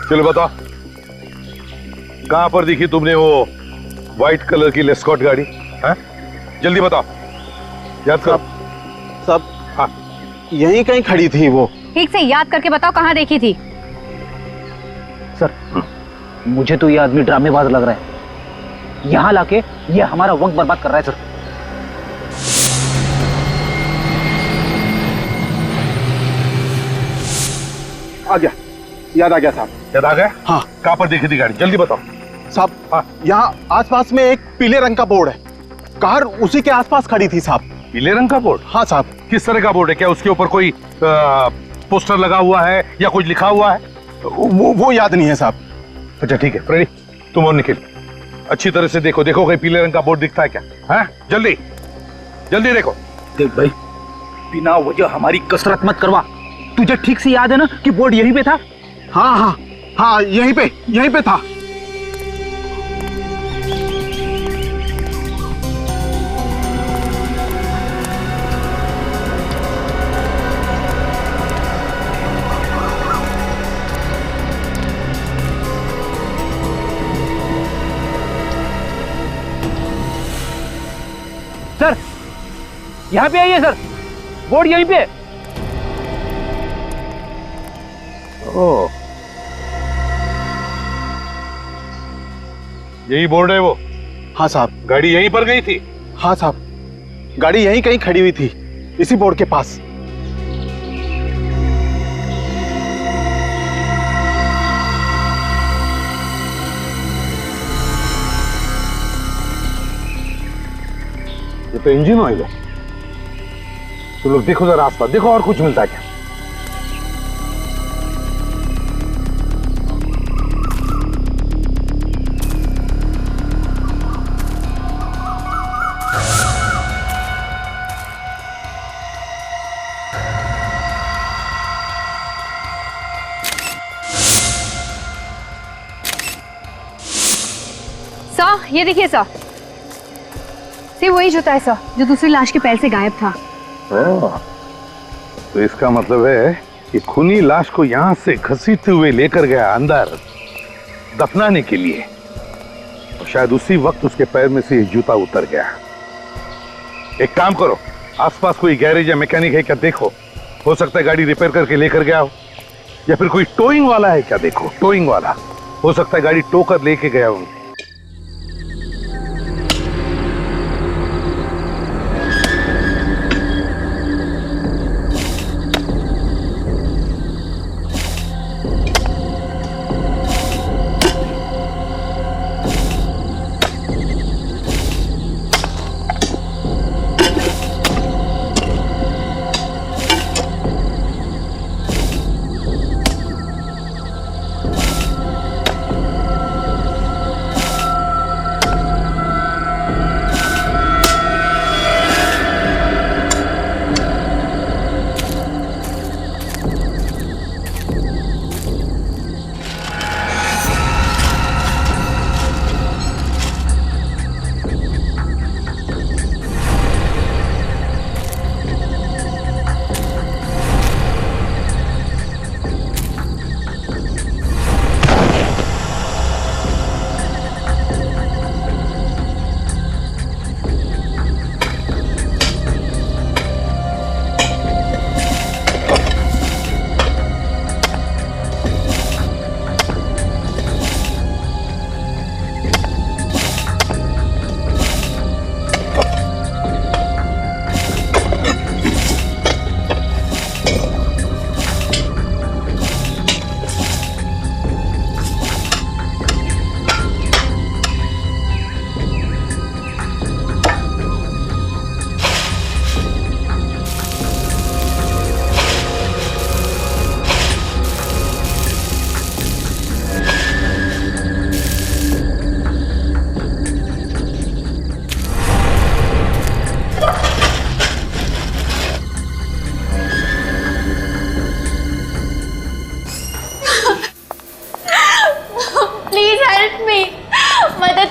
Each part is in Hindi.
चलो बताओ, कहां पर दिखी तुमने वो व्हाइट कलर की लेस्कॉट गाड़ी? हाँ? जल्दी बताओ, याद करो। सब हाँ, यहीं कहीं खड़ी थी वो। ठीक से याद करके बताओ, कहाँ देखी थी? सर, मुझे तो ये आदमी ड्रामेबाज लग रहा है। यहाँ लाके ये हमारा वक्त बर्बाद कर रहा है सर। आ गया, याद आ गया साहब। याद आ गया? हाँ। कहां पर देखी थी गाड़ी? जल्दी बताओ साहब। हाँ। यहाँ आसपास में एक पीले रंग का बोर्ड है, कार उसी के आसपास खड़ी थी साहब। पीले रंग का बोर्ड? हाँ साहब। किस तरह का बोर्ड है? क्या उसके ऊपर कोई पोस्टर लगा हुआ है या कुछ लिखा हुआ है? वो याद नहीं है साहब। अच्छा ठीक है फ्रेडी, तुम और निखिल अच्छी तरह से देखो, देखो कहीं पीले रंग का बोर्ड दिखता है क्या? हाँ, जल्दी जल्दी देखो। देख भाई, बिना वजह हमारी कसरत मत करवा। तुझे ठीक से याद है ना कि बोर्ड यहीं पे था? हाँ हाँ हाँ, यहीं पे था। सर, यहाँ पे आइए सर, बोर्ड यहीं पे। ओह, यही बोर्ड है वो? हाँ साहब। गाड़ी यहीं पर गई थी? हाँ साहब, गाड़ी यहीं कहीं खड़ी हुई थी, इसी बोर्ड के पास। ये तो इंजन ऑयल है। तुम लोग देखो जरा आसपास, देखो और कुछ मिलता है क्या? सर, ये देखिए सर, ये वही जूता है सर जो दूसरी लाश के पैर से गायब था। तो इसका मतलब है कि खूनी लाश को यहां से घसीटते हुए लेकर गया अंदर दफनाने के लिए, और शायद उसी वक्त उसके पैर में से ये जूता उतर गया। एक काम करो, आसपास कोई गैरेज या मैकेनिक है क्या देखो, हो सकता है गाड़ी रिपेयर करके लेकर गया हो, या फिर कोई टोइंग वाला है क्या देखो, टोइंग वाला हो सकता है गाड़ी टो कर लेके गया हो।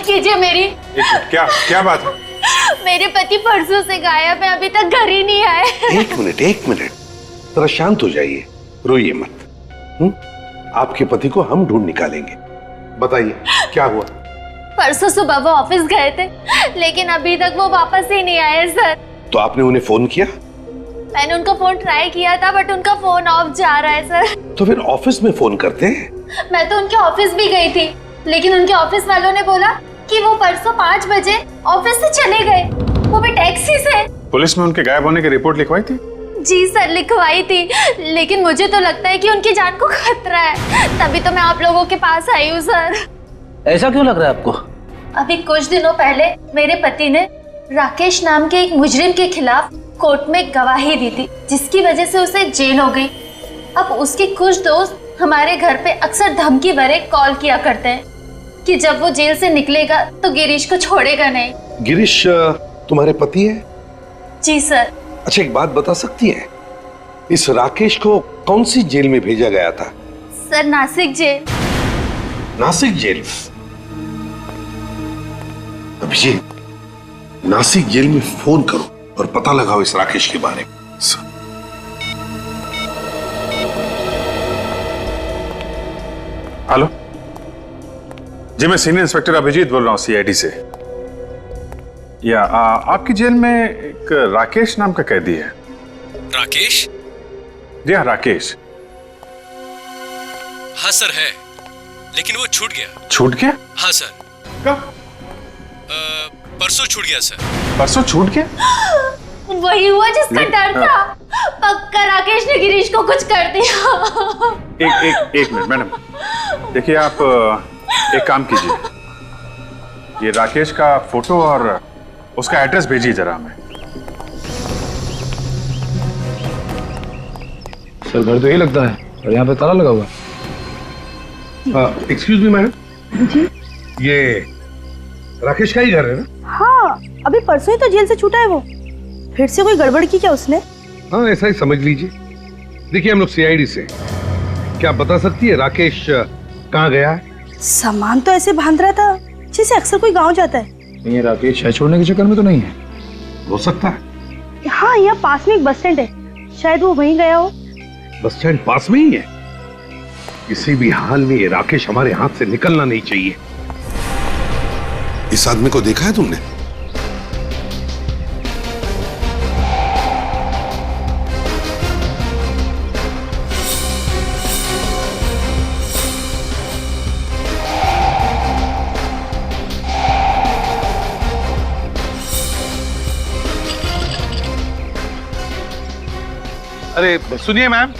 कीजिए मेरी। क्या बात है? मेरे पति परसों से गायब है, अभी तक घर ही नहीं आए। एक मिनट जरा शांत हो जाइए, रोइए मत। आपके पति को हम ढूंढ निकालेंगे। बताइए क्या हुआ? परसों सुबह वो ऑफिस गए थे, लेकिन अभी तक वो वापस ही नहीं आए सर। तो आपने उन्हें फोन किया? मैंने उनका फोन ट्राई किया था, बट उनका फोन ऑफ जा रहा है सर। तो फिर ऑफिस में फोन करते हैं। मैं तो उनके ऑफिस भी गई थी, लेकिन उनके ऑफिस वालों ने बोला कि वो परसों 5 बजे ऑफिस से चले गए, वो भी टैक्सी से। पुलिस में उनके गायब होने की रिपोर्ट लिखवाई थी? जी सर, लिखवाई थी, लेकिन मुझे तो लगता है कि उनकी जान को खतरा है, तभी तो मैं आप लोगों के पास आई हूँ सर। ऐसा क्यों लग रहा है आपको? अभी कुछ दिनों पहले मेरे पति ने राकेश नाम के एक मुजरिम के खिलाफ कोर्ट में गवाही दी थी, जिसकी वजह से उसे जेल हो गई। अब उसके कुछ दोस्त हमारे घर पे अक्सर धमकी भरे कॉल किया करते हैं कि जब वो जेल से निकलेगा तो गिरीश को छोड़ेगा नहीं। गिरीश तुम्हारे पति है? जी सर। अच्छा, एक बात बता सकती हैं, इस राकेश को कौन सी जेल में भेजा गया था? Sir, Nashik jail. Nashik jail? Abhijit, Nashik jail में फोन करो और पता लगाओ इस राकेश के बारे में। हेलो जी, मैं सीनियर इंस्पेक्टर अभिजीत बोल रहा हूँ, सीआईडी से। या आपकी जेल में एक राकेश नाम का कैदी है। राकेश? जी हाँ, राकेश। हाँ सर है, लेकिन वो छूट गया। छूट गया? हाँ सर। कब? परसों छूट गया सर। परसों छूट गया? वही हुआ जिसका डर था। पक्का राकेश ने गिरीश को कुछ कर दिया। एक मिनट मैडम, देखिए आप एक काम कीजिए, ये राकेश का फोटो और उसका एड्रेस भेजिए जरा हमें। सर, घर तो यही लगता है और यहाँ पे ताला लगा हुआ है। एक्सक्यूज मी मैडम जी, ये राकेश का ही घर है ना? हाँ, अभी परसों ही तो जेल से छूटा है वो। फिर से कोई गड़बड़ की क्या उसने? हाँ, ऐसा ही समझ लीजिए। देखिए, हम लोग सीआईडी से, क्या आप बता सकती है राकेश कहाँ गया है? सामान तो ऐसे बांध रहा था जैसे अक्सर कोई गांव जाता है। ये राकेश शहर छोड़ने के चक्कर में तो नहीं है? हो सकता है। हाँ, यहाँ पास में एक बस स्टैंड है, शायद वो वहीं गया हो। बस स्टैंड पास में ही है? किसी भी हाल में ये राकेश हमारे हाथ से निकलना नहीं चाहिए। इस आदमी को देखा है तुमने? अरे सुनिए मैम,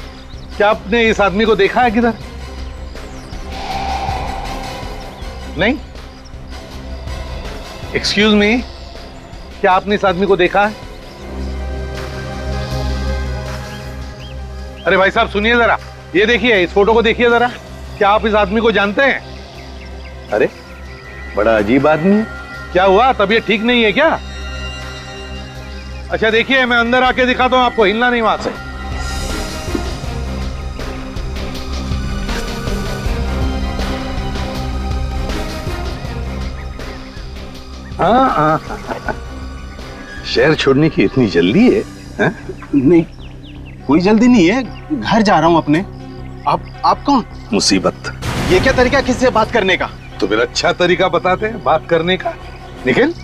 क्या आपने इस आदमी को देखा है किधर? नहीं? एक्सक्यूज मी, क्या आपने इस आदमी को देखा है? अरे भाई साहब सुनिए जरा, ये देखिए, इस फोटो को देखिए जरा, क्या आप इस आदमी को जानते हैं? अरे बड़ा अजीब आदमी है। क्या हुआ, तबीयत ठीक नहीं है क्या? अच्छा देखिए, मैं अंदर आके दिखाता हूं आपको, हिलना नहीं वहां से। हाँ, शहर छोड़ने की इतनी जल्दी है? नहीं, कोई जल्दी नहीं है, घर जा रहा हूँ अपने। आप कौन? मुसीबत। ये क्या तरीका किसी से बात करने का? तो फिर अच्छा तरीका बताते हैं बात करने का। निखिल,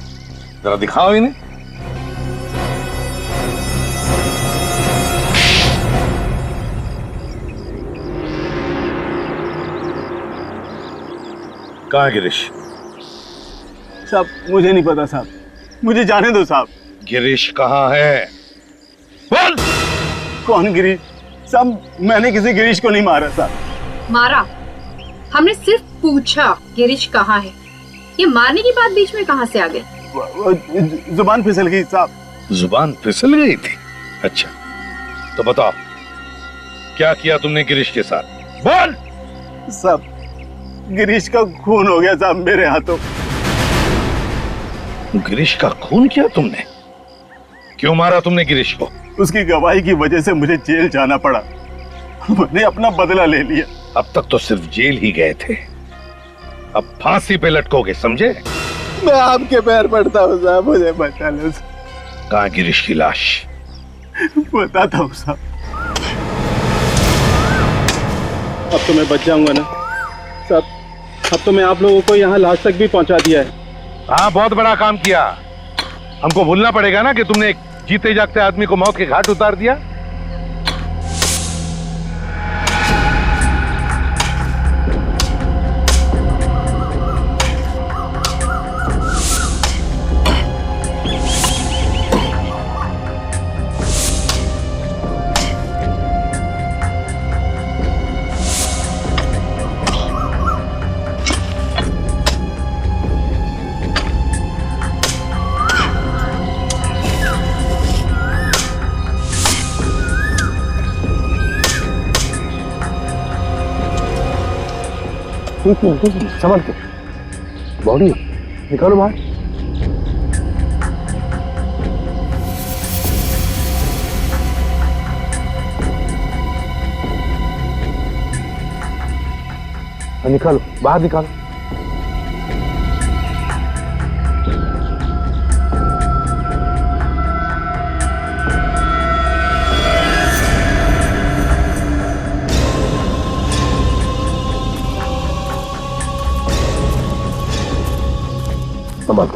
जरा दिखाओ इन्हें। कहाँ है गिरीश? साहब मुझे नहीं पता साहब, मुझे जाने दो साहब। गिरीश कहाँ है? बोल। कौन गिरीश? साहब मैंने किसी गिरीश को नहीं मारा साहब। मारा? हमने सिर्फ पूछा गिरीश कहाँ है। ये मारने की बात बीच में कहाँ से आ गई? जुबान फिसल गई साहब। जुबान फिसल गई थी? अच्छा, तो बताओ क्या किया तुमने गिरीश के साथ? बोल। साहब गिरीश का खून हो गया साहब मेरे हाथों। गिरीश का खून किया तुमने? क्यों मारा तुमने गिरीश को? उसकी गवाही की वजह से मुझे जेल जाना पड़ा, मैंने अपना बदला ले लिया। अब तक तो सिर्फ जेल ही गए थे, अब फांसी पे लटकोगे, समझे? मैं आपके पैर पड़ता हूँ साहब, मुझे बचा लो। कहाँ गिरीश की लाश? बताता हूँ साहब। अब तो मैं बच जाऊंगा ना साहब। अब तो मैं आप लोगों को यहाँ लास्ट तक भी पहुँचा दिया है। हाँ, बहुत बड़ा काम किया। हमको भूलना पड़ेगा ना कि तुमने एक जीते जागते आदमी को मौत के घाट उतार दिया। संभल के बॉडी निकालो बाहर। निकालो बाहर निकालो। संभाल।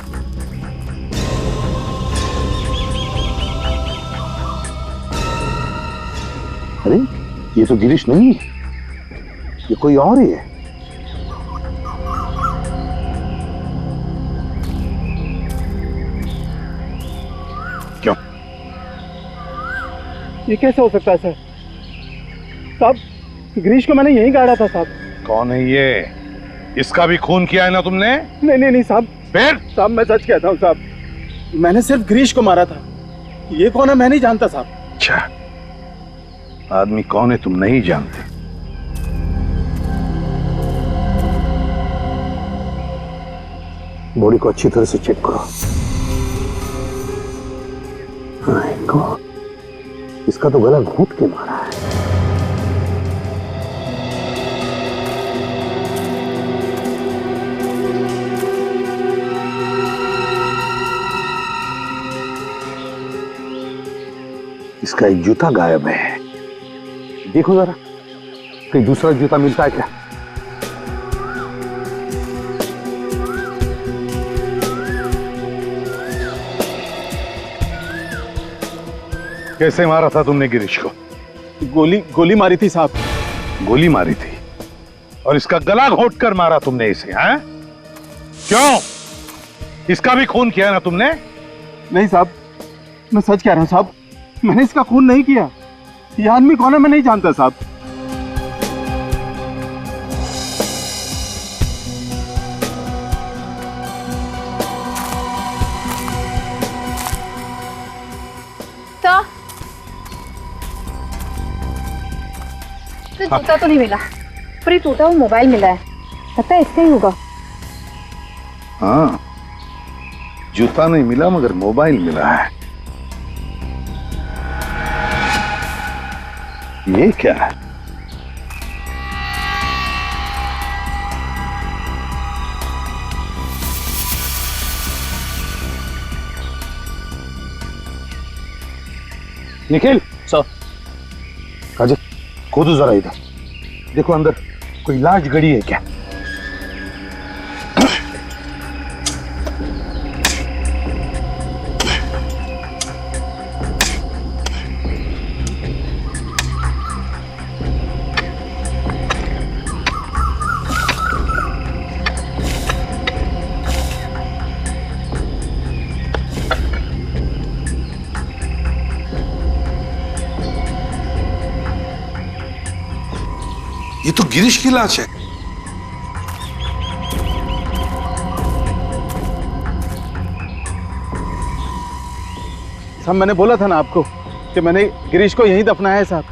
अरे ये तो गिरीश नहीं है, ये कोई और ही है। क्यों? ये कैसे हो सकता है सर? साहब गिरीश को मैंने यहीं गाड़ा था साहब। कौन है ये? इसका भी खून किया है ना तुमने? नहीं साहब। फिर? साहब मैं सच कहता हूँ साहब, मैंने सिर्फ गिरीश को मारा था। ये कौन है मैं नहीं जानता साहब। अच्छा, आदमी कौन है तुम नहीं जानते? बॉडी को अच्छी तरह से चेक करो। इसका तो गला घूंट के मारा है। इसका एक जूता गायब है, देखो जरा कहीं दूसरा जूता मिलता है क्या? कैसे मारा था तुमने गिरीश को? गोली मारी थी साहब। गोली मारी थी और इसका गला घोट कर मारा तुमने इसे, हैं? क्यों? इसका भी खून किया ना तुमने? नहीं साहब, मैं सच कह रहा हूं साहब, मैंने इसका खून नहीं किया। ये आदमी कौन है मैं नहीं जानता साहब। तो जूता तो नहीं मिला, पर ये टूटा हुआ मोबाइल मिला है, पता है इसका ही होगा। हाँ, जूता नहीं मिला मगर मोबाइल मिला है। ये क्या है? निखिल सर। काजल खोदो जरा इधर, देखो अंदर कोई लाश गड़ी है क्या? ये तो गिरीश की लाश है। साहब मैंने बोला था ना आपको कि मैंने गिरीश को यहीं दफनाया है साहब।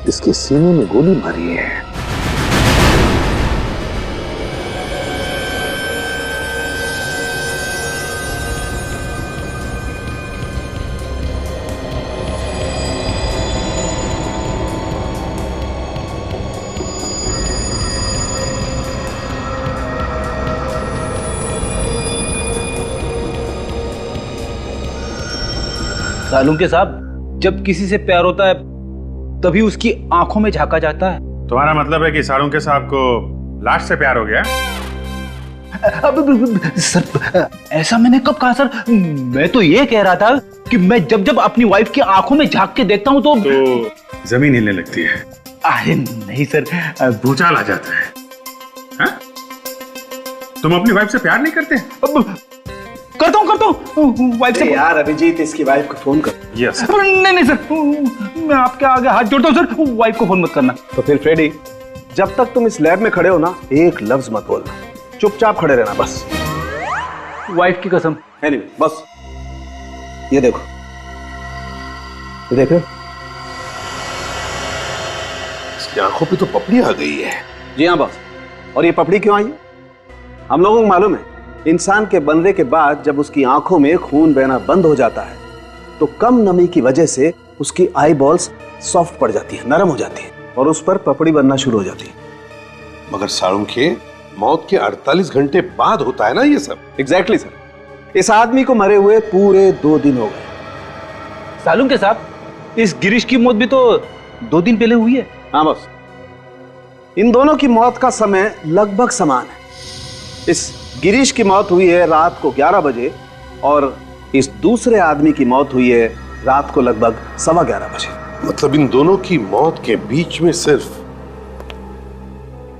इसके सीने में गोली मारी है। सालुंके साहब, जब किसी से प्यार होता है तभी उसकी आंखों में झांका जाता है। तुम्हारा मतलब है कि सालुंके साहब को लाश से प्यार हो गया? सर ऐसा मैंने कब कहा सर? मैं तो ये कह रहा था कि मैं जब जब अपनी वाइफ की आंखों में झांक के देखता हूँ तो जमीन हिलने लगती है। अरे नहीं सर, भूचाल आ जाता है। हाँ? तुम अपनी वाइफ से प्यार नहीं करते? करता हूँ वाइफ से। यार अभिजीत, इसकी वाइफ को फोन कर। यस। नहीं सर, मैं आपके आगे हाथ जोड़ता हूँ सर, वाइफ को फोन मत करना। तो फिर फ्रेडी, जब तक तुम इस लैब में खड़े हो ना, एक लफ्ज मत बोलना, चुपचाप खड़े रहना बस। वाइफ की कसम। एनीवे, बस ये देखो, ये देखो, इसकी आंखों पे तो पपड़ी आ गई है। जी हाँ बस। और ये पपड़ी क्यों आई है? हम लोगों को मालूम है, इंसान के बनने के बाद जब उसकी आंखों में खून बहना बंद हो जाता है तो कम नमी की वजह से उसकी आई बॉल्स सॉफ्ट पड़ जाती है, नरम हो जाती है और उस पर पपड़ी बनना शुरू हो जाती है। मगर सालुंखे, मौत के 48 घंटे बाद होता है ना ये सब? Exactly sir. इस आदमी को मरे हुए पूरे 2 दिन हो गए। सालुंके साहब, इस गिरीश की मौत भी तो 2 दिन पहले हुई है। हाँ बस, इन दोनों की मौत का समय लगभग समान है। इस गिरीश की मौत हुई है रात को 11 बजे और इस दूसरे आदमी की मौत हुई है रात को लगभग 11:15 बजे। मतलब इन दोनों की मौत के बीच में सिर्फ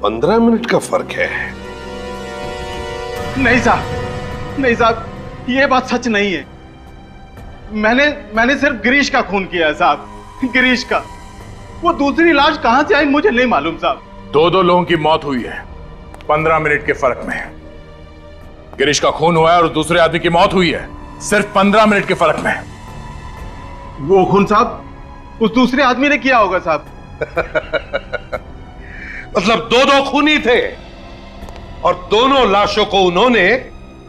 15 मिनट का फर्क है। नहीं साहब, नहीं साहब, ये बात सच नहीं है। मैंने सिर्फ गिरीश का खून किया है साहब, गिरीश का। वो दूसरी लाश कहां से आई मुझे नहीं मालूम साहब। 2 लोगों की मौत हुई है 15 मिनट के फर्क में। गिरीश का खून हुआ है और दूसरे आदमी की मौत हुई है सिर्फ 15 मिनट के फर्क में। वो खून साहब उस दूसरे आदमी ने किया होगा साहब। मतलब 2 खूनी थे और दोनों लाशों को उन्होंने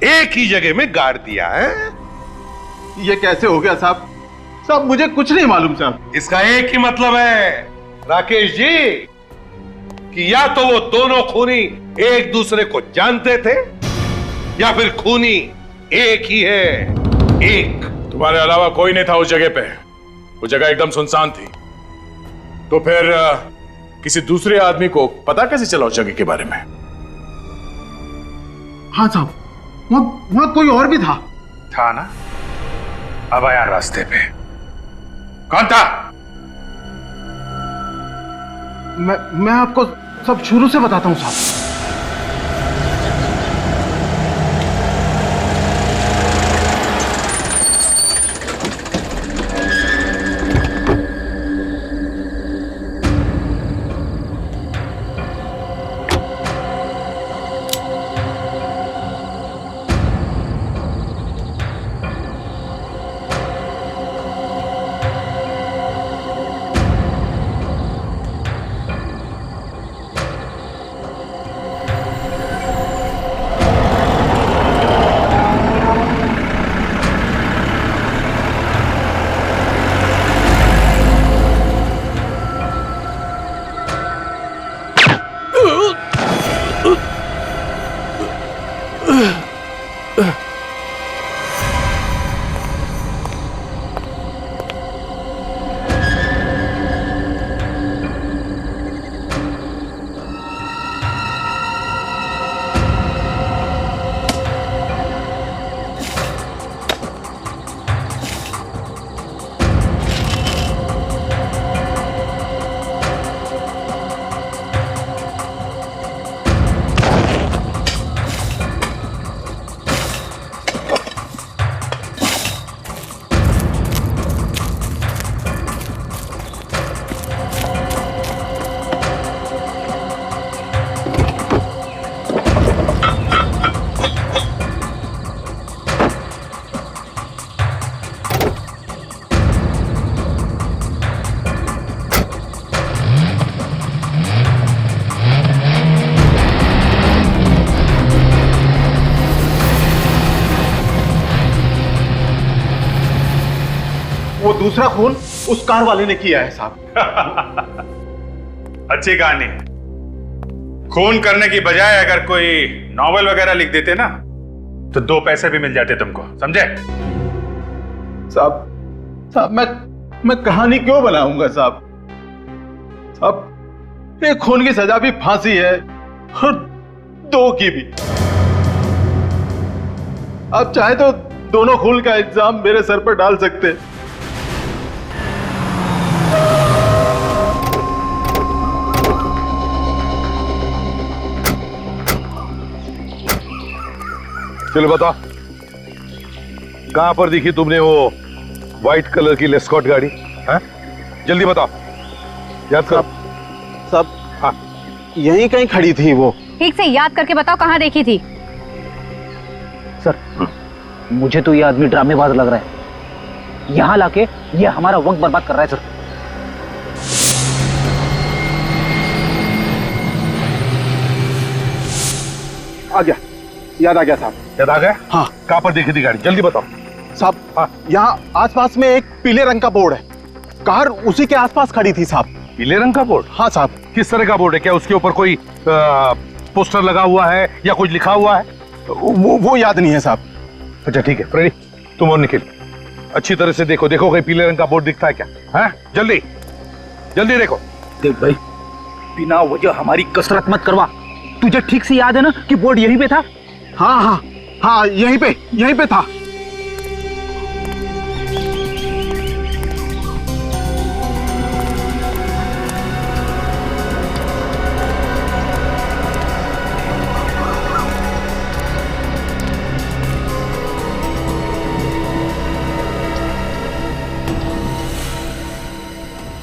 एक ही जगह में गाड़ दिया है। ये कैसे हो गया साहब? साहब मुझे कुछ नहीं मालूम साहब। इसका एक ही मतलब है राकेश जी कि या तो वो दोनों खूनी एक दूसरे को जानते थे या फिर खूनी एक ही है, एक। तुम्हारे अलावा कोई नहीं था उस जगह पे। वो जगह एकदम सुनसान थी। तो फिर किसी दूसरे आदमी को पता कैसे चला उस जगह के बारे में? हाँ साहब, वहां कोई और भी था ना? अब आया रास्ते पे। कौन था? मैं आपको सब शुरू से बताता हूं साहब। वो दूसरा खून उस कार वाले ने किया है साहब। अच्छी कहानी। खून करने की बजाय अगर कोई नॉवेल वगैरह लिख देते ना तो 2 पैसे भी मिल जाते तुमको, समझे? साहब साहब मैं कहानी क्यों बनाऊंगा साहब? अब एक खून की सजा भी फांसी है और 2 की भी। आप चाहे तो दोनों खून का इल्जाम मेरे सर पर डाल सकते हैं। चलो बताओ, कहां पर दिखी तुमने वो व्हाइट कलर की लेस्कॉट गाड़ी? हैं? जल्दी बताओ, याद करो। सब हाँ, यहीं कहीं खड़ी थी वो। ठीक से याद करके बताओ कहाँ देखी थी? सर, मुझे तो ये आदमी ड्रामेबाज लग रहा है। यहाँ लाके ये हमारा वक्त बर्बाद कर रहा है सर। आ गया, याद आ गया साहब। याद आ गया? हाँ। कहां पर देखी थी गाड़ी? जल्दी बताओ साहब। हाँ। यहाँ आसपास में एक पीले रंग का बोर्ड है, कार उसी के आसपास खड़ी थी साहब। पीले रंग का बोर्ड? हाँ साहब। किस तरह का बोर्ड है? क्या उसके ऊपर कोई पोस्टर लगा हुआ है या कुछ लिखा हुआ है? वो याद नहीं है साहब। अच्छा ठीक है फ्रेडी, तुम और निखिल अच्छी तरह से देखो, देखो कहीं पीले रंग का बोर्ड दिखता है क्या? हैं? जल्दी जल्दी देखो। देख भाई, बिना वजह हमारी कसरत मत करवा। तुझे ठीक से याद है ना कि बोर्ड यहीं पे था? हाँ हाँ हाँ, यहीं पे था।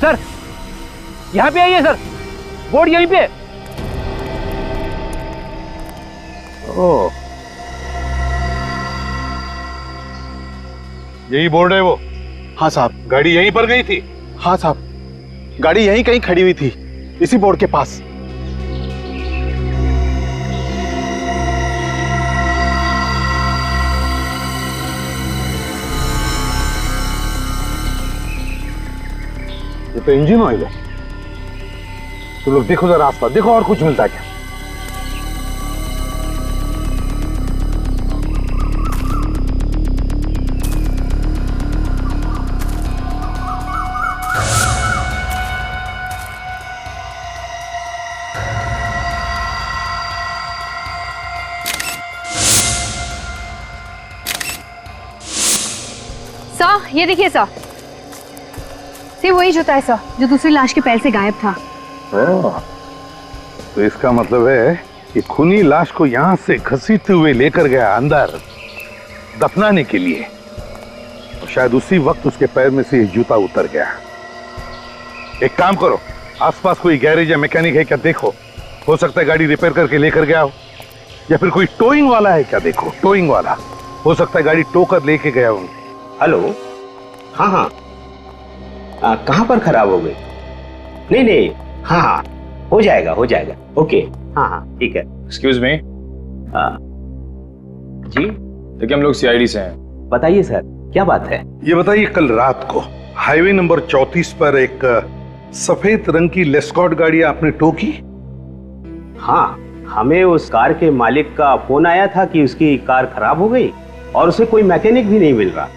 सर, यहाँ पे आइए सर, बोर्ड यहीं पे। ओह, यही बोर्ड है वो? हाँ साहब। गाड़ी यहीं पर गई थी? हाँ साहब, गाड़ी यहीं कहीं खड़ी हुई थी, इसी बोर्ड के पास। ये तो इंजन ऑयल है। तुम लोग देखो जरा आसपास, देखो और कुछ मिलता है क्या? सर, ये देखिए सर, ये वही जूता है सर जो दूसरी लाश के पैर से गायब था। तो इसका मतलब है कि खूनी लाश को यहां से घसीटते हुए लेकर गया अंदर दफनाने के लिए, और शायद उसी वक्त उसके पैर में से जूता उतर गया। एक काम करो, आसपास कोई गैरेज या मैकेनिक है क्या देखो, हो सकता है गाड़ी रिपेयर करके लेकर गया हो, या फिर कोई टोइंग वाला है क्या देखो, टोइंग वाला हो सकता है गाड़ी टो कर लेके गया हो। हेलो, हाँ हाँ, कहाँ पर खराब हो गई? नहीं, हाँ हाँ, हो जाएगा ओके, हाँ हाँ ठीक है। Excuse me. जी देखिए, हम लोग सीआईडी से हैं। बताइए सर, क्या बात है? ये बताइए, कल रात को हाईवे नंबर 34 पर एक सफेद रंग की लेस्कॉट गाड़ी आपने टो की? हाँ, हमें उस कार के मालिक का फोन आया था कि उसकी कार खराब हो गई और उसे कोई मैकेनिक भी नहीं मिल रहा,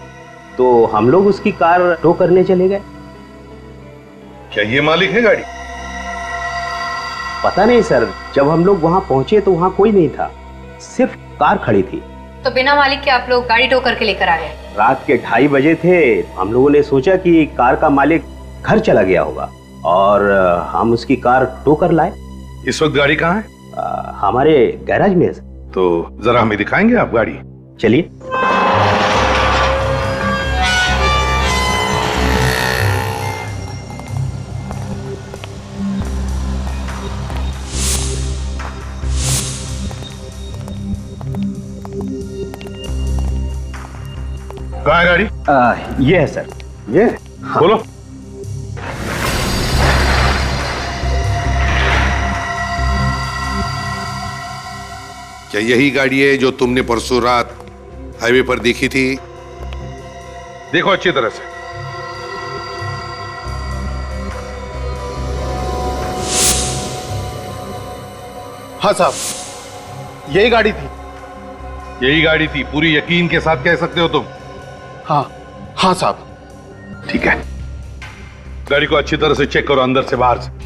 तो हम लोग उसकी कार टो करने चले गए। क्या ये मालिक है गाड़ी? पता नहीं सर, जब हम लोग वहाँ पहुंचे तो वहाँ कोई नहीं था, सिर्फ कार खड़ी थी। तो बिना मालिक के आप लोग गाड़ी टो करके लेकर आ गए? रात के 2:30 बजे थे, हम लोगों ने सोचा कि कार का मालिक घर चला गया होगा और हम उसकी कार टो कर लाए। इस वक्त गाड़ी कहाँ है? हमारे गैराज में है। तो जरा हमें दिखाएंगे आप गाड़ी? चलिए। कहाँ है गाड़ी? ये है सर। ये? हाँ। बोलो। क्या यही गाड़ी है जो तुमने परसों रात हाईवे पर देखी थी? देखो अच्छी तरह से। हाँ साहब, यही गाड़ी थी। यही गाड़ी थी? पूरी यकीन के साथ कह सकते हो तुम? हाँ हाँ साहब। ठीक है, गाड़ी को अच्छी तरह से चेक करो, अंदर से बाहर से।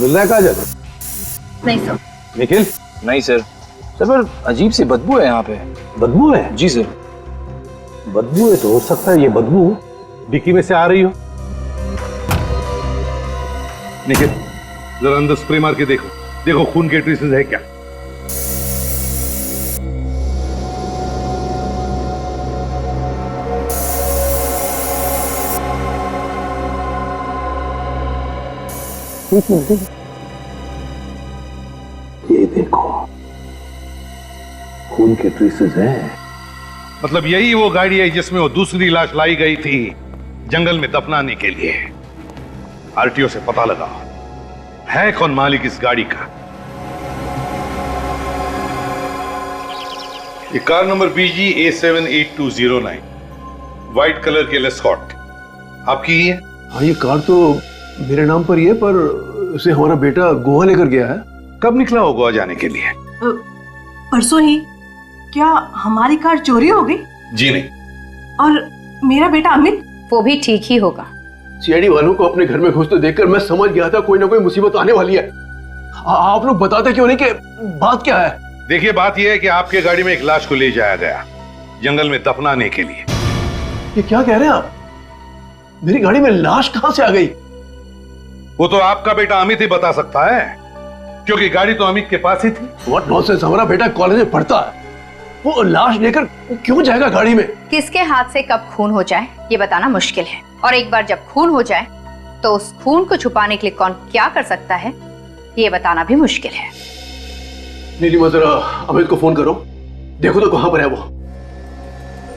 मिल रहा है काजल? नहीं सर। निखिल? नहीं सर। सर पर अजीब सी बदबू है यहाँ पे। बदबू है? जी सर। बदबू है तो हो सकता है ये बदबू डिक्की में से आ रही हो। निखिल, जरा अंदर स्प्रे मार के देखो, देखो खून के ट्रेसेस है क्या। ये देखो, खून के ट्रेसेस हैं। मतलब यही वो गाड़ी है जिसमें वो दूसरी लाश लाई गई थी जंगल में दफनाने के लिए। आरटीओ से पता लगाओ, है कौन मालिक इस गाड़ी का। ये car number BG A78209, white colour के लेस्कॉट, आपकी ही है? हाँ, ये कार तो मेरे नाम पर ही है, पर इसे हमारा बेटा गोवा लेकर गया है। कब निकला हो गोवा जाने के लिए? परसों ही। क्या हमारी कार चोरी हो गई? जी नहीं। और मेरा बेटा अमित? वो भी ठीक ही होगा। सीआईडी वालों को अपने घर में घुसते देखकर मैं समझ गया था कोई ना कोई मुसीबत आने वाली है। आप लोग बताते क्यों नहीं कि बात क्या है? देखिए, बात यह है कि आपके गाड़ी में एक लाश को ले जाया गया जंगल में दफनाने के लिए। ये क्या कह रहे हैं आप? मेरी गाड़ी में लाश कहां से आ गई? वो तो आपका बेटा अमित ही बता सकता है, क्योंकि गाड़ी तो अमित के पास ही थी। What nonsense! हमारा बेटा कॉलेज में पढ़ता है, वो लाश लेकर क्यों जाएगा गाड़ी में? किसके हाथ से कब खून हो जाए ये बताना मुश्किल है, और एक बार जब खून हो जाए तो उस खून को छुपाने के लिए कौन क्या कर सकता है ये बताना भी मुश्किल है। नीलिमा, जरा अमित को फोन करो, देखो तो कहां पर है वो।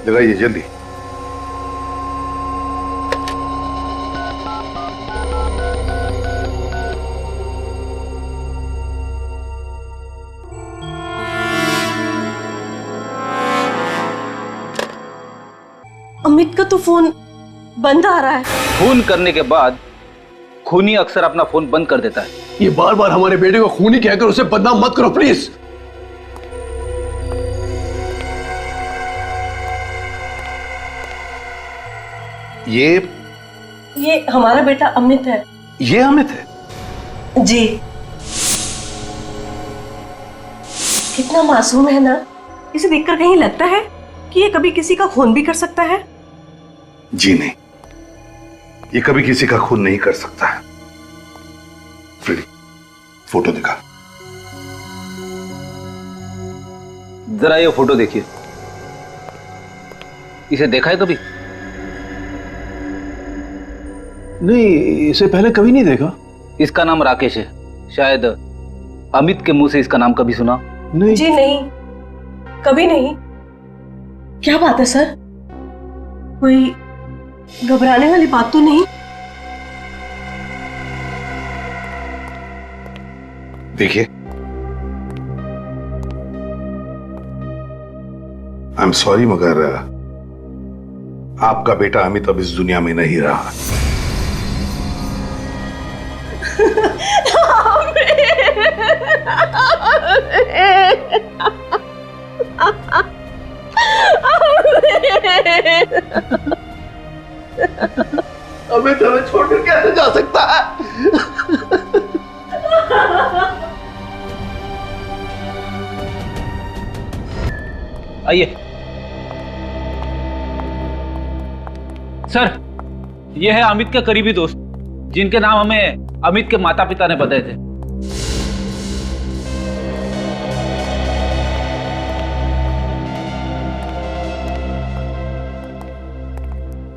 लगाइए जल्दी। अमित का तो फोन बंद आ रहा है। खून करने के बाद खूनी अक्सर अपना फोन बंद कर देता है। ये बार बार हमारे बेटे को खूनी कहकर उसे बदनाम मत करो प्लीज। ये हमारा बेटा अमित है। ये अमित है? जी। कितना मासूम है ना। इसे देखकर कहीं लगता है कि ये कभी किसी का खून भी कर सकता है? जी नहीं, ये कभी किसी का खून नहीं कर सकता है। फ्रेडी, फोटो दिखा। जरा ये फोटो देखिए, इसे देखा है कभी? नहीं, इसे पहले कभी नहीं देखा। इसका नाम राकेश है। शायद अमित के मुंह से इसका नाम कभी सुना? नहीं जी नहीं, कभी नहीं। क्या बात है सर? कोई घबराने वाली बात तो नहीं? देखिए, आई एम सॉरी, मगर आपका बेटा अमित अब इस दुनिया में नहीं रहा। अमित हमें छोड़कर कैसे जा सकता है? आइए सर, यह है अमित का करीबी दोस्त, जिनके नाम हमें अमित के माता पिता ने बताए थे।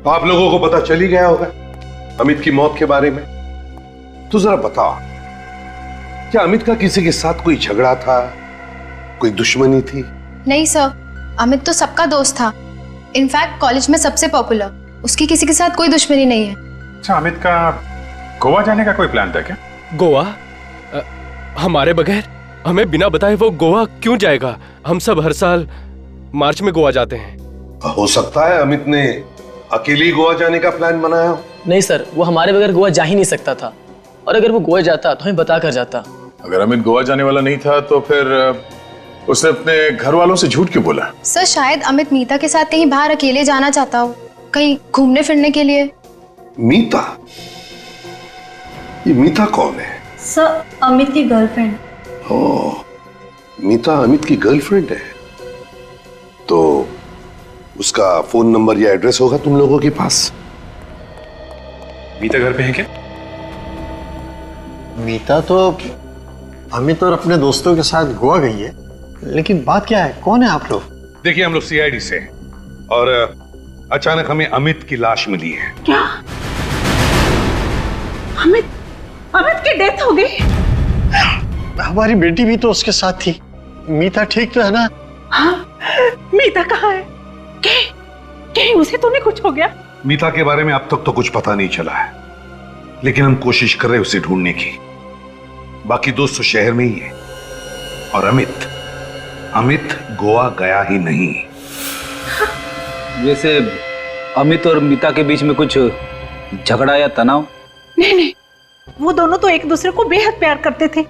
आप लोगों को पता चल ही गया होगा अमित की मौत के बारे में। तो जरा बताओ, क्या अमित का किसी के साथ कोई झगड़ा था, कोई दुश्मनी थी? नहीं सर, अमित तो सबका दोस्त था। इनफैक्ट कॉलेज में सबसे पॉपुलर। उसकी किसी के साथ कोई दुश्मनी नहीं है। अच्छा, अमित का गोवा जाने का कोई प्लान था क्या? गोवा? हमारे बगैर? हमें बिना बताए वो गोवा क्यों जाएगा? हम सब हर साल मार्च में गोवा जाते हैं। हो सकता है अमित ने अकेले ही गोवा जाने का प्लान बनाया हो। नहीं सर, वो हमारे बगैर गोवा जा ही नहीं सकता था, और अगर वो गोवा जाता तो हमें बता कर जाता। अगर अमित गोवा जाने वाला नहीं था तो फिर उसने अपने घर वालों से झूठ क्यों बोला? सर शायद अमित मीता के साथ कहीं बाहर अकेले जाना चाहता हो, कहीं घूमने फिरने के लिए। मीता? ये मीता कौन है? सर अमित की गर्लफ्रेंड। ओह, मीता अमित की गर्लफ्रेंड है। तो उसका फोन नंबर या एड्रेस होगा तुम लोगों के पास? मीता घर पे है क्या? मीता तो अमित और अपने दोस्तों के साथ गोवा गई है, लेकिन बात क्या है, कौन है आप लोग? देखिए हम लोग सीआईडी से हैं और अचानक हमें अमित की लाश मिली है। क्या? अमित की डेथ हो गई? हमारी बेटी भी तो उसके साथ थी। मीता ठीक तो है ना? हाँ, मीता कहाँ है? कहीं उसे तो नहीं कुछ हो गया? मीता के बारे में अब तक तो कुछ पता नहीं चला है, लेकिन हम कोशिश कर रहे हैं उसे ढूंढने की। बाकी दोस्त तो शहर में ही है। और अमित गोवा गया ही नहीं। वैसे अमित और मीता के बीच में कुछ झगड़ा या तनाव? नहीं, वो दोनों तो एक दूसरे को बेहद प्यार करते थे।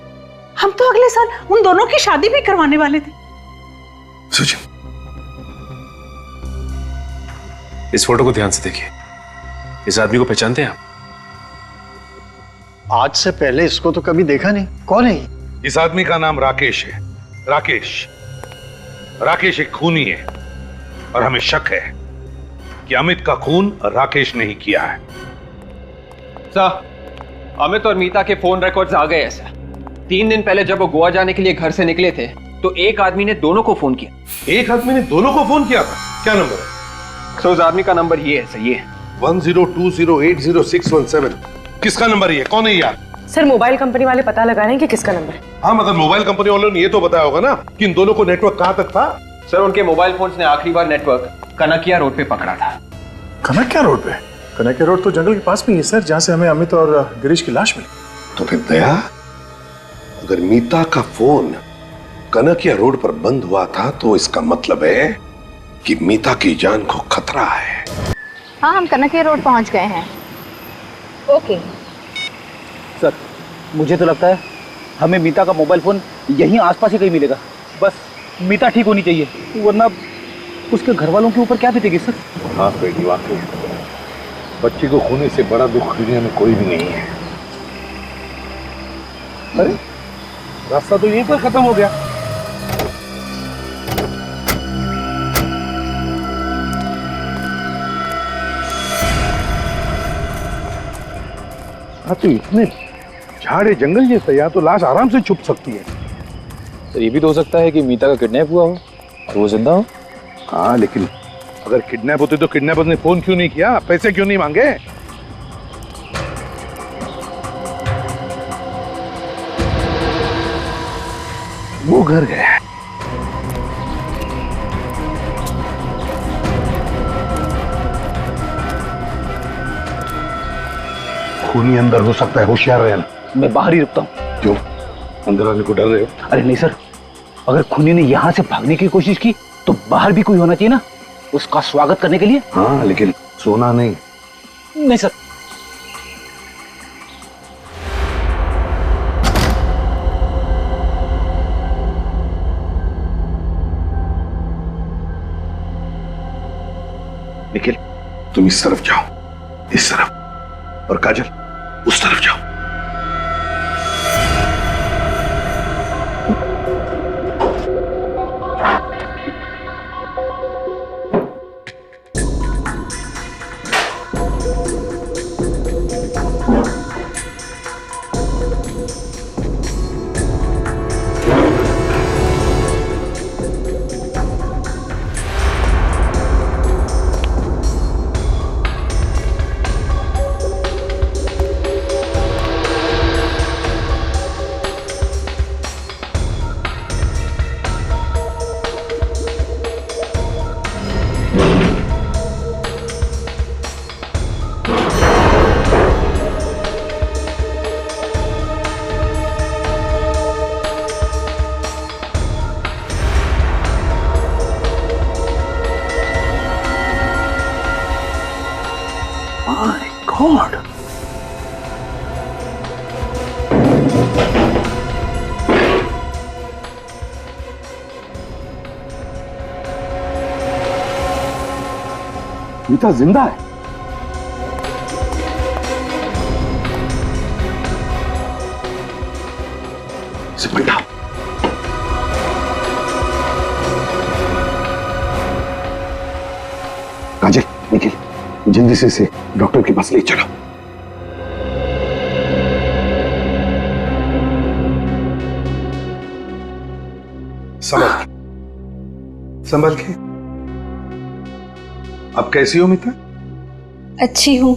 हम तो अगले साल उन दोनों की शादी भी करवाने वाले थे। सुजन, इस फोटो को ध्यान से देखिए। इस आदमी को पहचानते हैं आप? आज से पहले इसको तो कभी देखा नहीं। कौन है ये? इस आदमी का नाम राकेश है। राकेश एक खूनी है और हमें शक है कि अमित का खून राकेश ने ही किया है। सर, अमित और मीता के फोन रिकॉर्ड्स आ गए हैं सर। 3 दिन पहले जब वो गोवा जाने के लिए घर से निकले थे तो एक आदमी ने दोनों को फोन किया। एक आदमी ने दोनों को फोन किया था? क्या नंबर है? सर उस आदमी का नंबर ये है सर, ये 1020806117। किसका नंबर ये? कौन है यार? सर मोबाइल कंपनी वाले पता लगा रहे हैं कि किसका नंबर है। हाँ, मगर मोबाइल कंपनी वालों ने ये तो बताया होगा ना कि इन दोनों को नेटवर्क कहां तक था? सर उनके मोबाइल फोन्स ने आखिरी बार नेटवर्क कनकिया रोड पे पकड़ा था। कनकिया रोड पे? कनकिया रोड तो जंगल के पास में ही है सर, जहां से हमें अमित और गिरीश की लाश मिली। तो फिर दया, अगर मीता का फोन कनकिया रोड पर बंद हुआ था तो इसका मतलब है कि मीता की जान को खतरा है। हाँ, हम कनकिया रोड पहुंच गए हैं। ओके सर, मुझे तो लगता है हमें मीता का मोबाइल फोन यहीं आसपास ही कहीं मिलेगा। बस मीता ठीक होनी चाहिए, वरना उसके घर वालों के ऊपर क्या बीतेगी सर? हाँ बेटी, वाकई बच्ची को खोने से बड़ा दुख दुनिया में कोई भी नहीं है। अरे रास्ता तो यहीं पर खत्म हो गया। हाँ, तो इतने झाड़े जंगल जैसा, यहाँ तो लाश आराम से छुप सकती है। तो ये भी तो हो सकता है कि मीता का किडनैप हुआ हो और वो जिंदा हो। हाँ, लेकिन अगर किडनैप होते तो किडनैपर ने फोन क्यों नहीं किया? पैसे क्यों नहीं मांगे? वो घर गया। खूनी अंदर हो सकता है, होशियार रहना। मैं बाहर ही रुकता हूँ। क्यों? अंदर आने को डर रहे हो? अरे नहीं सर, अगर खूनी ने यहाँ से भागने की कोशिश की तो बाहर भी कोई होना चाहिए ना, उसका स्वागत करने के लिए। हाँ, लेकिन सोना नहीं। नहीं सर। निखिल, तुम इस तरफ जाओ, इस तरफ, और काजल उस तरफ जाओ। गॉड। मीता जिंदा है। इसे पलटा। काजल, निखिल, जल्दी से इसे डॉक्टर के पास ले चलो। संभल के। अब कैसी हो मीता? अच्छी हूँ।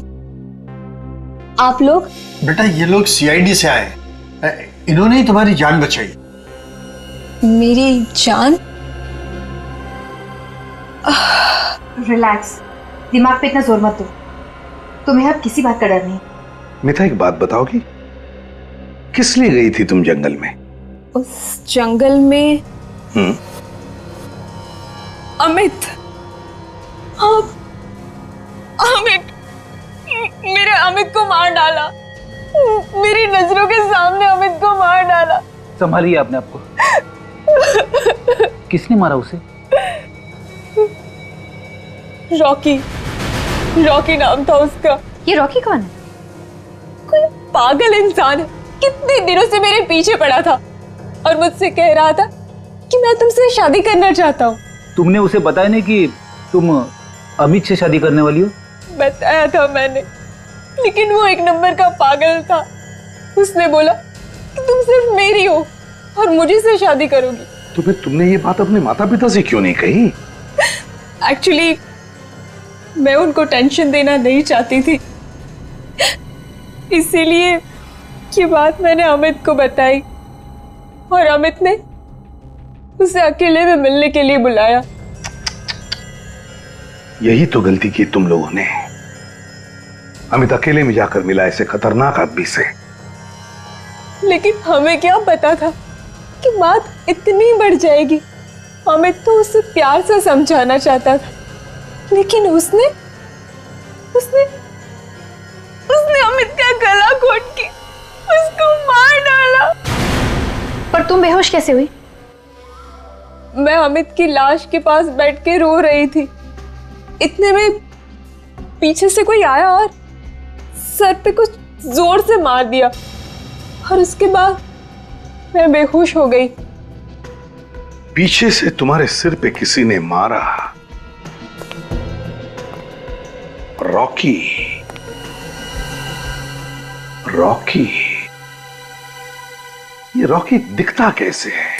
आप लोग? बेटा ये लोग सीआईडी से आए, इन्होंने ही तुम्हारी जान बचाई। मेरी जान? रिलैक्स, दिमाग पे इतना जोर मत दो। तुम्हें अब किसी बात का डर नहीं। मीता एक बात बताओगी, किस लिए गई थी तुम जंगल में? उस जंगल में अमित, अमित, मेरे अमित को मार डाला। मेरी नजरों के सामने अमित को मार डाला। संभालिए अपने आप को। किसने मारा उसे? रॉकी, रॉकी नाम था उसका। ये रॉकी कौन है? कोई पागल इंसान है, कितने दिनों से मेरे पीछे पड़ा था और मुझसे कह रहा था कि मैं तुमसे शादी करना चाहता हूँ। तुमने उसे बताया नहीं कि तुम अमित से शादी करने वाली हो? बताया था मैंने, लेकिन वो एक नंबर का पागल था। उसने बोला कि तुम सिर्फ मेरी हो और मुझे से शादी करोगी। तो फिर तुमने ये बात अपने माता पिता से क्यों नहीं कही? एक्चुअली मैं उनको टेंशन देना नहीं चाहती थी, इसीलिए ये बात मैंने अमित को बताई और अमित ने उसे अकेले में मिलने के लिए बुलाया। यही तो गलती की तुम लोगों ने। अमित अकेले में जाकर मिला ऐसे खतरनाक आदमी से। लेकिन हमें क्या पता था कि बात इतनी बढ़ जाएगी। अमित तो उसे प्यार से समझाना चाहता था, लेकिन उसने अमित का गला घोट के उसको मार डाला। पर तुम बेहोश कैसे हुई? मैं अमित की लाश के पास बैठ के रो रही थी। इतने में पीछे से कोई आया और सर पे कुछ जोर से मार दिया और उसके बाद मैं बेहोश हो गई। पीछे से तुम्हारे सिर पे किसी ने मारा? रॉकी, रॉकी, ये रॉकी दिखता कैसे है?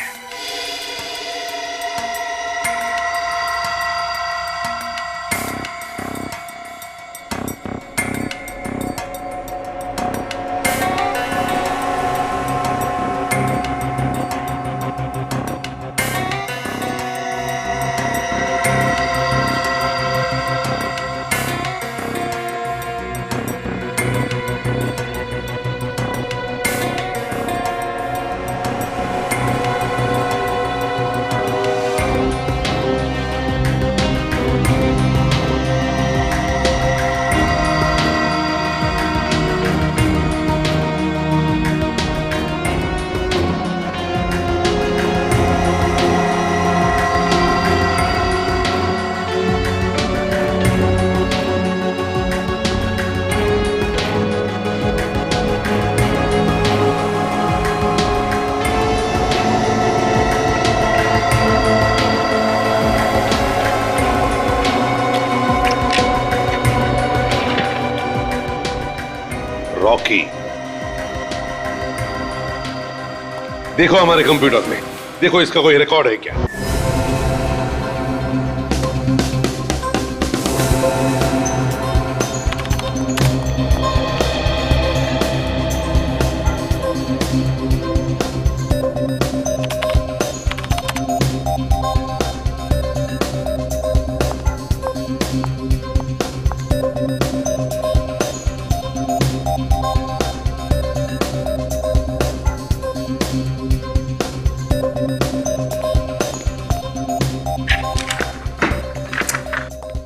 रॉकी, देखो हमारे कंप्यूटर में, देखो इसका कोई रिकॉर्ड है क्या?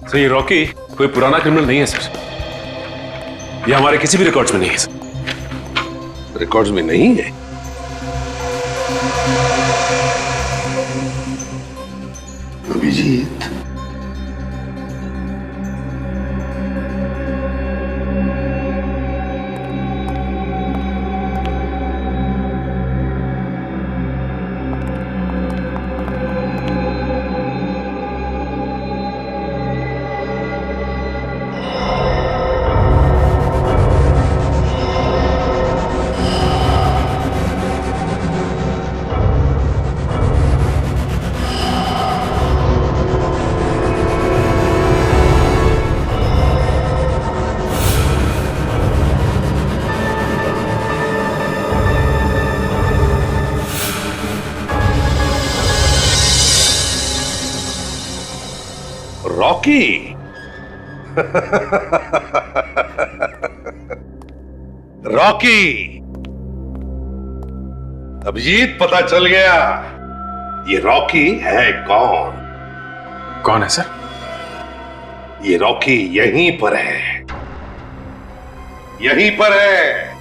सर ये रॉकी कोई पुराना क्रिमिनल नहीं है सर। ये हमारे किसी भी रिकॉर्ड्स में नहीं है सर। रिकॉर्ड्स में नहीं है? अभिजीत, रॉकी। रॉकी, अभिजीत पता चल गया ये रॉकी है कौन? कौन है सर? ये रॉकी यहीं पर है, यहीं पर है,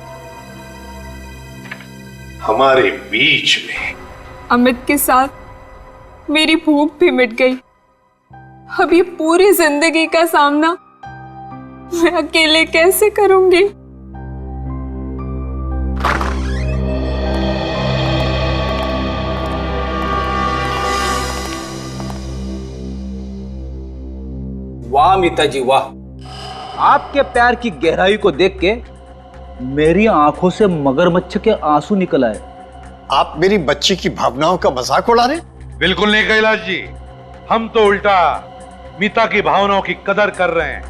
हमारे बीच में। अमित के साथ मेरी भूख भी मिट गई। अब ये पूरी जिंदगी का सामना मैं अकेले कैसे करूंगी? वाह मीता जी वाह, आपके प्यार की गहराई को देख के मेरी आंखों से मगरमच्छ के आंसू निकल आए। आप मेरी बच्ची की भावनाओं का मजाक उड़ा रहे? बिल्कुल नहीं कैलाश जी, हम तो उल्टा मीता की भावनाओं की कदर कर रहे हैं,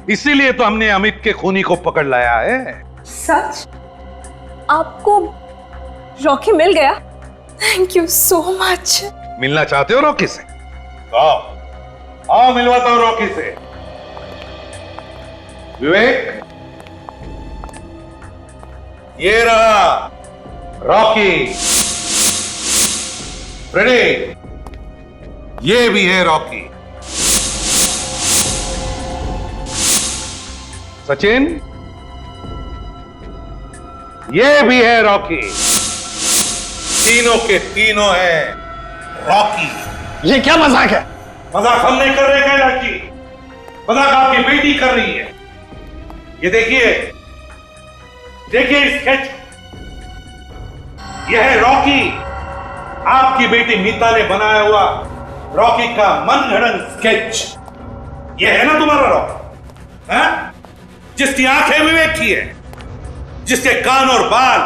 इसीलिए तो हमने अमित के खूनी को पकड़ लाया है। सच? आपको रॉकी मिल गया? Thank you so much. मिलना चाहते हो रॉकी से? आओ आओ, मिलवाता हूं रॉकी से। विवेक, ये रहा रॉकी। फ्रेडी, ये भी है रॉकी। सचिन, ये भी है रॉकी। तीनों के तीनों हैं रॉकी। ये क्या मजाक है? मजाक हम नहीं कर रहे कैलाश जी, मजाक आपकी बेटी कर रही है। ये देखिए, देखिए स्केच, यह है रॉकी, आपकी बेटी मीता ने बनाया हुआ रॉकी का मनगढ़ंत स्केच। यह है ना तुम्हारा रॉकी, हैं? जिसकी आंखें विवेक की है, जिसके कान और बाल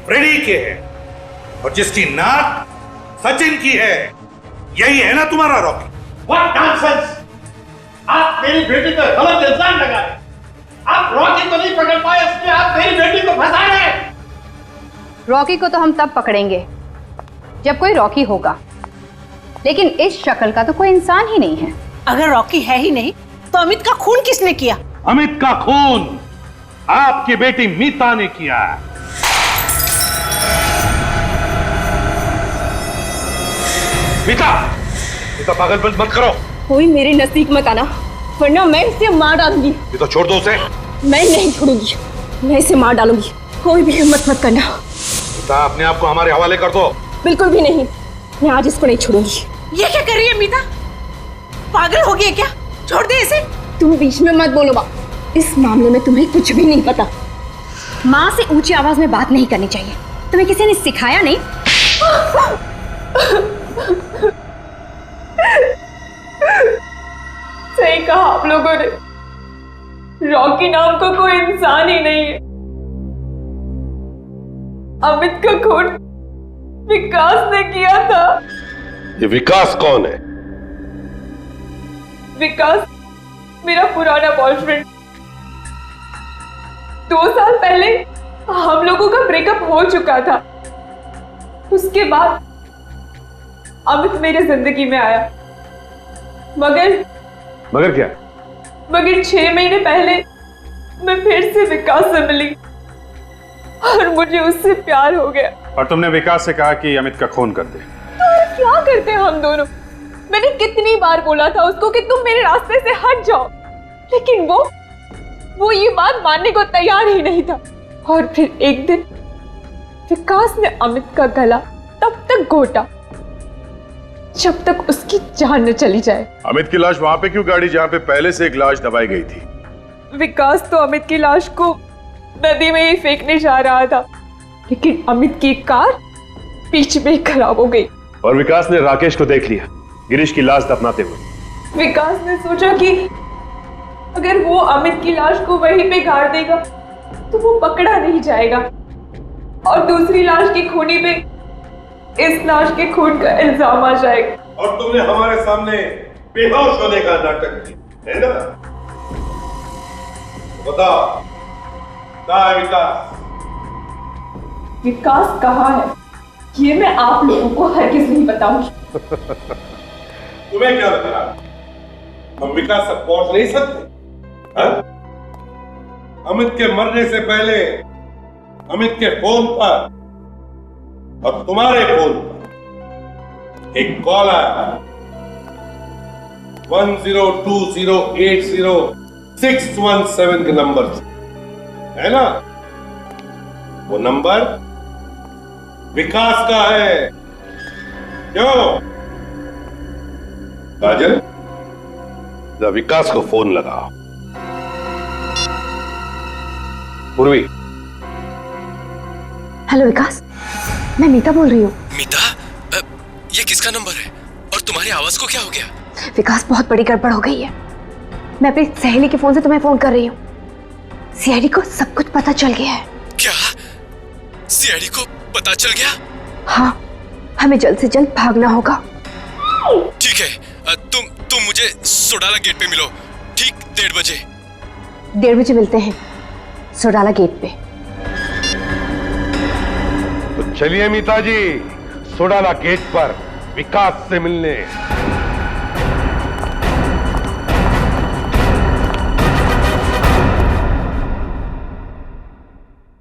फ्रेडी के हैं, और जिसकी नाक सचिन की है। यही है ना तुम्हारा रॉकी? What nonsense! आप मेरी बेटी पर गलत इल्जाम लगा रहे। आप रॉकी को नहीं पकड़ पाए, इसलिए आप मेरी बेटी को फंसा रहे हैं। रॉकी को तो हम तब पकड़ेंगे जब कोई रॉकी होगा, लेकिन इस शक्ल का तो कोई इंसान ही नहीं है। अगर रॉकी है ही नहीं तो अमित का खून किसने किया? अमित का खून आपकी बेटी मीता ने किया है। मीता, मीता पागलपन मत करो। कोई मेरे नजदीक मत आना, वरना मैं इसे मार डालूंगी। ये तो छोड़ दो उसे। मैं नहीं छोड़ूंगी, मैं इसे मार डालूंगी। कोई भी हिम्मत मत करना। मीता, अपने आप को हमारे हवाले कर दो। बिल्कुल भी नहीं, मैं आज इसको नहीं छोड़ूंगी। ये क्या कर रही है मीता? पागल हो गई है क्या? छोड़ दे इसे। तुम बीच में मत बोलो माँ, इस मामले में तुम्हें कुछ भी नहीं पता। माँ से ऊंची आवाज में बात नहीं करनी चाहिए, तुम्हें किसी ने सिखाया नहीं? सही कहा आप लोगों ने, रॉकी नाम का कोई इंसान ही नहीं है। अमित का खून विकास ने किया था। ये विकास कौन है? विकास मेरा पुराना बॉयफ्रेंड। 2 साल पहले हम लोगों का ब्रेकअप हो चुका था। उसके बाद अमित मेरी जिंदगी में आया, मगर क्या? मगर 6 महीने पहले मैं फिर से विकास से मिली और मुझे उससे प्यार हो गया। और तुमने विकास से कहा कि अमित का खून कर दे। तो क्या करते हम दोनों? मैंने कितनी बार बोला था उसको कि तुम मेरे रास्ते से हट जाओ, लेकिन वो ये बात मानने को तैयार ही नहीं था। और फिर एक दिन विकास ने अमित का गला तब तक घोटा जब तक उसकी जान न चली जाए। अमित की लाश वहां पे क्यों गाड़ी जहां पे पहले से एक लाश दबाई गई थी? विकास तो अमित की लाश को नदी में ही फेंकने जा रहा था, लेकिन अमित की कार बीच में खराब हो गई। और विकास ने राकेश को देख लिया गिरीश की लाश दफनाते हुए। विकास ने सोचा कि अगर वो अमित की लाश को वहीं पे गाड़ देगा तो वो पकड़ा नहीं जाएगा और दूसरी लाश की खूनी पे इस लाश के खून का इल्जाम आ जाएगा। और तुमने हमारे सामने बेहोश होने का नाटक किया है ना? बताओ कहाँ है विकास? विकास कहाँ है ये मैं आप लोगों को हरगिज़ नहीं बताऊंगी। तुम्हें क्या लग रहा है हम विकास तक पहुंच नहीं सकते? हाँ? अमित के मरने से पहले अमित के फोन पर और तुम्हारे फोन पर एक कॉल आया 1020806117 के नंबर से, है ना? वो नंबर विकास का है। क्यों काजल? जरा विकास को फोन लगाओ। पूर्वी। हेलो विकास, मैं मीता बोल रही हूँ। मीता, ये किसका नंबर है और तुम्हारी आवाज को क्या हो गया? विकास, बहुत बड़ी गड़बड़ हो गई है। मैं अपनी सहेली के फोन से तुम्हें फोन कर रही हूँ। सीआईडी को सब कुछ पता चल गया है। क्या सीआईडी को पता चल गया? हाँ, हमें जल्द से जल्द भागना होगा। ठीक है, तुम मुझे सोडाला गेट पे मिलो, ठीक 1:30 बजे। 1:30 बजे मिलते हैं सोडाला गेट पे। तो चलिए मीता जी, सोडाला गेट पर विकास से मिलने।